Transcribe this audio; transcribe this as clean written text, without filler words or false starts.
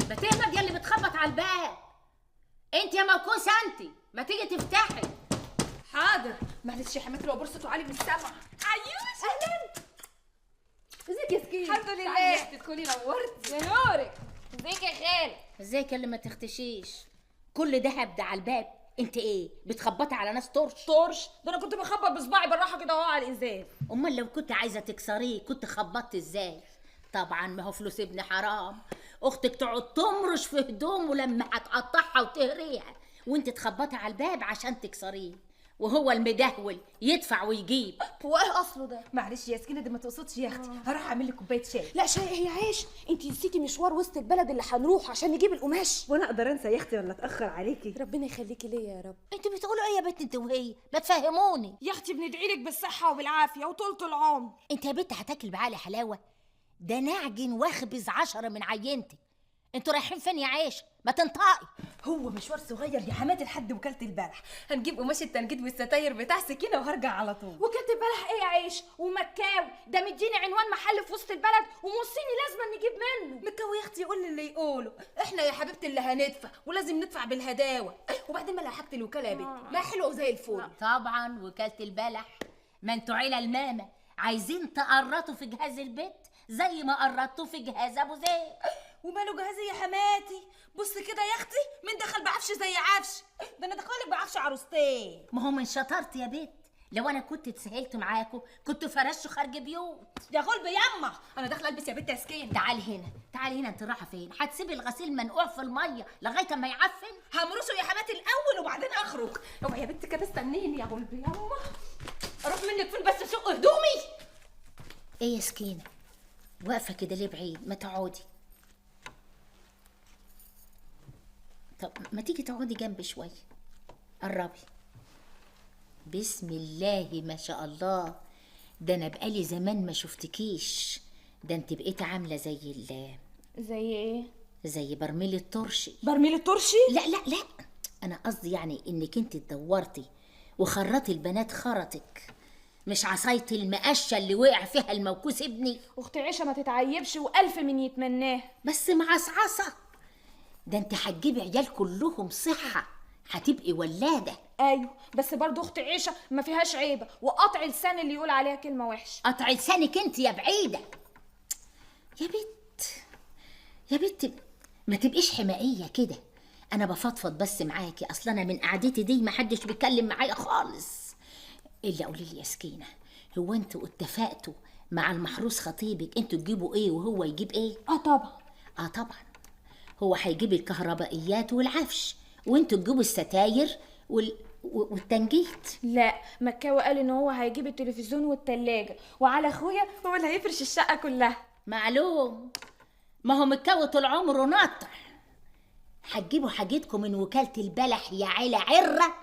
ما تهمد يا اللي بتخبط على الباب. انت يا موكوسه انت، ما تيجي تفتحي. حاضر. معلش يا حماتي لو برصته عالي من السما. عيوش اهلا. ازيك يا سكين؟ الحمد لله. تدخلي نورتي. يا نورك. ازيك يا خالة؟ ازيك اللي ما تختشيش؟ كل ده هبد على الباب. انت ايه بتخبطي على ناس طرش؟ طرش؟ ده انا كنت بخبط بصباعي بالراحه كده اهو على الازاز. امال لو كنت عايزه تكسريه كنت خبطت ازاي؟ طبعا ما هو فلوس ابن حرام. اختك تقعد تمرش في هدومه لما هتقطعها وتهريها، وانت تخبطي على الباب عشان تكسريه، وهو المدهول يدفع ويجيب. هو ايه اصله ده؟ معلش يا سكينه دي ما تقصدش يا اختي. هروح اعمل لك كوبايه شاي. لا شاي هي عيش. انت نسيتي مشوار وسط البلد اللي هنروح عشان نجيب القماش. وانا اقدر انسى يا اختي ولا اتاخر عليكي؟ ربنا يخليكي ليا يا رب. انتوا بتقولوا ايه يا بنت انت وهي؟ ما تفهموني. يا اختي بندعي لك بالصحه وبالعافيه وطولة العمر. انت يا بنت هتاكل بعقل حلاوه؟ ده نعجن واخبز 10 من عينتك. انتوا رايحين فين يا عيش؟ ما تنطقي. هو مشوار صغير يا حماتي لحد وكاله البلح. هنجيب قماش التنجيد والستاير بتاع سكينه وهرجع على طول. وكلت بلح ايه يا عيش ومكاوي؟ ده مديني عنوان محل في وسط البلد وموصيني لازم نجيب منه. مكاوي يا اختي يقول اللي يقوله. احنا يا حبيبتي اللي هندفع ولازم ندفع بالهداوه. وبعدين ما حاجه الوكاله يا بنت ما حلوه زي الفل. طبعا وكالة البلح. ما انتوا عيله المامه عايزين تقرطوا في جهاز البيت زي ما قرطتوا في جهاز ابو زيد. وماله جهازي يا حماتي؟ بص كده يا اختي، مين دخل بعفش زي عفش؟ ده انا دخلك بعفش عروستين. ما هو من شطارتي يا بنت. لو انا كنت اتسهلت معاكم كنت فرشوا خارج بيوت. يا غلب ياما، انا داخله البس يا بنت يا سكين. تعالي هنا تعالي هنا. انت رايحه فين؟ هتسيبي الغسيل منقوع في الميه لغايه ما يعفن؟ همرشه يا حماتي الاول وبعدين اخرج. اوعي يا بنت كده استنيني يا غلب ياما. اروح منك فين بس اشق هدومي؟ ايه يا سكينه واقفه كده ليه بعيد؟ ما تقعدي. طب ما تيجي تقعدي جنبي شويه. قربي. بسم الله ما شاء الله. ده انا بقالي زمان ما شفتكيش. ده انت بقيتي عامله زي ايه؟ زي برميل الترشي. برميل الترشي؟ لا لا لا، انا قصدي يعني انك انت اتدورتي وخرطي البنات خرطك، مش عصايتي المقشه اللي وقع فيها الموكوس ابني. اختي عيشه ما تتعيبش والف من يتمناه. بس معصعصه. ده انت هتجيبي عيال كلهم صحه، هتبقي ولاده. ايوه بس برضه اختي عيشه ما فيهاش عيبه، وقطع لسان اللي يقول عليها كلمه وحشه. قطع لسانك انت يا بعيده. يا بت يا بت ما تبقيش حمائيه كده. انا بفضفض بس معاكي، اصلا انا من قعدتي دي ما حدش بيتكلم معايا خالص. الا قولي لي يا سكينه، هو انتوا اتفقتوا مع المحروس خطيبك انتوا تجيبوا ايه وهو يجيب ايه؟ طبعا. طبعا. هو هيجيب الكهربائيات والعفش وانتوا تجيبوا الستاير والتنجيد. لا مكاوي قال ان هو هيجيب التلفزيون والتلاجة، وعلى اخويا هو اللي هيفرش الشقه كلها. معلوم. ما هو متكوي طول عمره ناطح. هتجيبوا حاجتكم من وكالة البلح يا عيلة عرة